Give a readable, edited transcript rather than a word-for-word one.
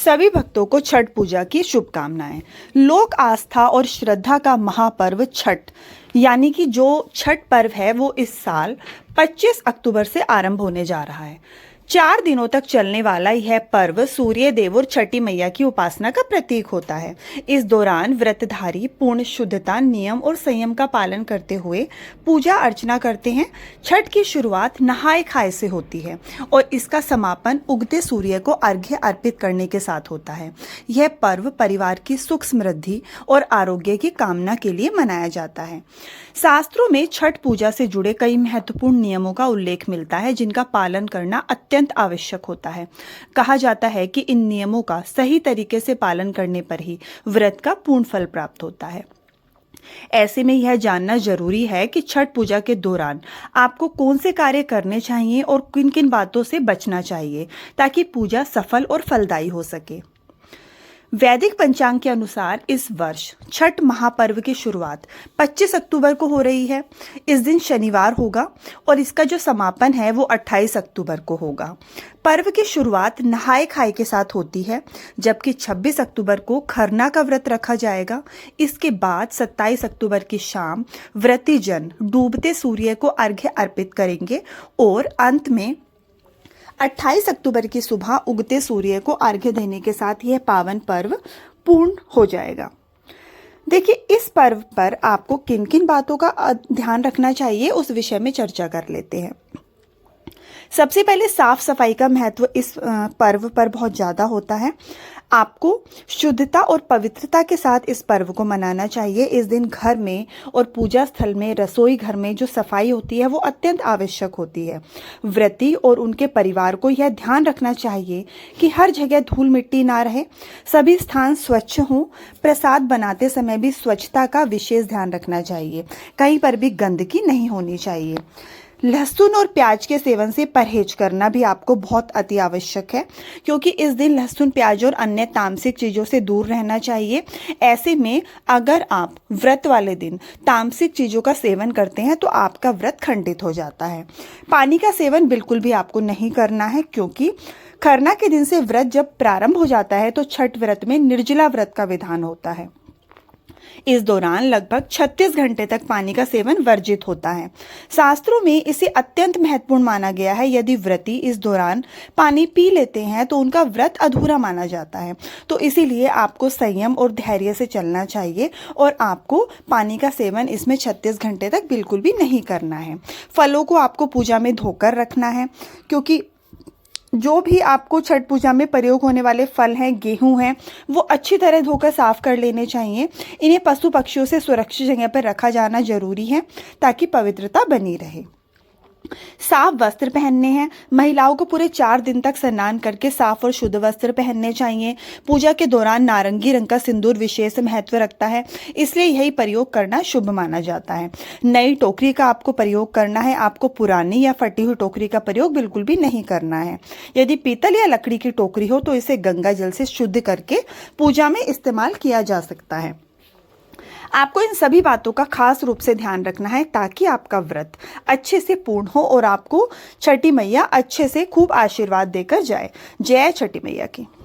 सभी भक्तों को छठ पूजा की शुभकामनाएं। लोक आस्था और श्रद्धा का महापर्व छठ यानी कि जो छठ पर्व है वो इस साल 25 अक्टूबर से आरंभ होने जा रहा है। 4 दिनों तक चलने वाला यह पर्व सूर्य देव और छठी मैया की उपासना का प्रतीक होता है। इस दौरान व्रतधारी पूर्ण शुद्धता, नियम और संयम का पालन करते हुए पूजा अर्चना करते हैं। छठ की शुरुआत नहाय खाए से होती है और इसका समापन उगते सूर्य को अर्घ्य अर्पित करने के साथ होता है। यह पर्व परिवार की सुख समृद्धि और आरोग्य की कामना के लिए मनाया जाता है। शास्त्रों में छठ पूजा से जुड़े कई महत्वपूर्ण नियमों का उल्लेख मिलता है, जिनका पालन करना अत्यंत आवश्यक होता है। कहा जाता है कि इन नियमों का सही तरीके से पालन करने पर ही व्रत का पूर्ण फल प्राप्त होता है। ऐसे में यह जानना जरूरी है कि छठ पूजा के दौरान आपको कौन से कार्य करने चाहिए और किन किन बातों से बचना चाहिए ताकि पूजा सफल और फलदायी हो सके। वैदिक पंचांग के अनुसार इस वर्ष छठ महापर्व की शुरुआत 25 अक्टूबर को हो रही है। इस दिन शनिवार होगा और इसका जो समापन है वो 28 अक्टूबर को होगा। पर्व की शुरुआत नहाय खाए के साथ होती है, जबकि 26 अक्टूबर को खरना का व्रत रखा जाएगा। इसके बाद 27 अक्टूबर की शाम व्रती जन डूबते सूर्य को अर्घ्य अर्पित करेंगे और अंत में 28 अक्टूबर की सुबह उगते सूर्य को अर्घ्य देने के साथ यह पावन पर्व पूर्ण हो जाएगा। देखिए, इस पर्व पर आपको किन किन बातों का ध्यान रखना चाहिए उस विषय में चर्चा कर लेते हैं। सबसे पहले साफ सफाई का महत्व इस पर्व पर बहुत ज़्यादा होता है। आपको शुद्धता और पवित्रता के साथ इस पर्व को मनाना चाहिए। इस दिन घर में और पूजा स्थल में, रसोई घर में जो सफाई होती है वो अत्यंत आवश्यक होती है। व्रती और उनके परिवार को यह ध्यान रखना चाहिए कि हर जगह धूल मिट्टी ना रहे, सभी स्थान स्वच्छ हों। प्रसाद बनाते समय भी स्वच्छता का विशेष ध्यान रखना चाहिए, कहीं पर भी गंदगी नहीं होनी चाहिए। लहसुन और प्याज के सेवन से परहेज करना भी आपको बहुत अति आवश्यक है, क्योंकि इस दिन लहसुन, प्याज और अन्य तामसिक चीज़ों से दूर रहना चाहिए। ऐसे में अगर आप व्रत वाले दिन तामसिक चीज़ों का सेवन करते हैं तो आपका व्रत खंडित हो जाता है। पानी का सेवन बिल्कुल भी आपको नहीं करना है, क्योंकि खरना के दिन से व्रत जब प्रारंभ हो जाता है तो छठ व्रत में निर्जला व्रत का विधान होता है। इस दौरान लगभग 36 घंटे तक पानी का सेवन वर्जित होता है। शास्त्रों में इसे अत्यंत महत्वपूर्ण माना गया है। यदि व्रती इस दौरान पानी पी लेते हैं तो उनका व्रत अधूरा माना जाता है। तो इसीलिए आपको संयम और धैर्य से चलना चाहिए और आपको पानी का सेवन इसमें 36 घंटे तक बिल्कुल भी नहीं करना है। फलों को आपको पूजा में धोकर रखना है, क्योंकि जो भी आपको छठ पूजा में प्रयोग होने वाले फल हैं, गेहूं हैं, वो अच्छी तरह धोकर साफ कर लेने चाहिए। इन्हें पशु पक्षियों से सुरक्षित जगह पर रखा जाना जरूरी है ताकि पवित्रता बनी रहे। साफ वस्त्र पहनने हैं। महिलाओं को पूरे 4 दिन तक स्नान करके साफ और शुद्ध वस्त्र पहनने चाहिए। पूजा के दौरान नारंगी रंग का सिंदूर विशेष महत्व रखता है, इसलिए यही प्रयोग करना शुभ माना जाता है। नई टोकरी का आपको प्रयोग करना है। आपको पुरानी या फटी हुई टोकरी का प्रयोग बिल्कुल भी नहीं करना है। यदि पीतल या लकड़ी की टोकरी हो तो इसे गंगा जल से शुद्ध करके पूजा में इस्तेमाल किया जा सकता है। आपको इन सभी बातों का खास रूप से ध्यान रखना है ताकि आपका व्रत अच्छे से पूर्ण हो और आपको छठी मैया अच्छे से खूब आशीर्वाद देकर जाए। जय छठी मैया की।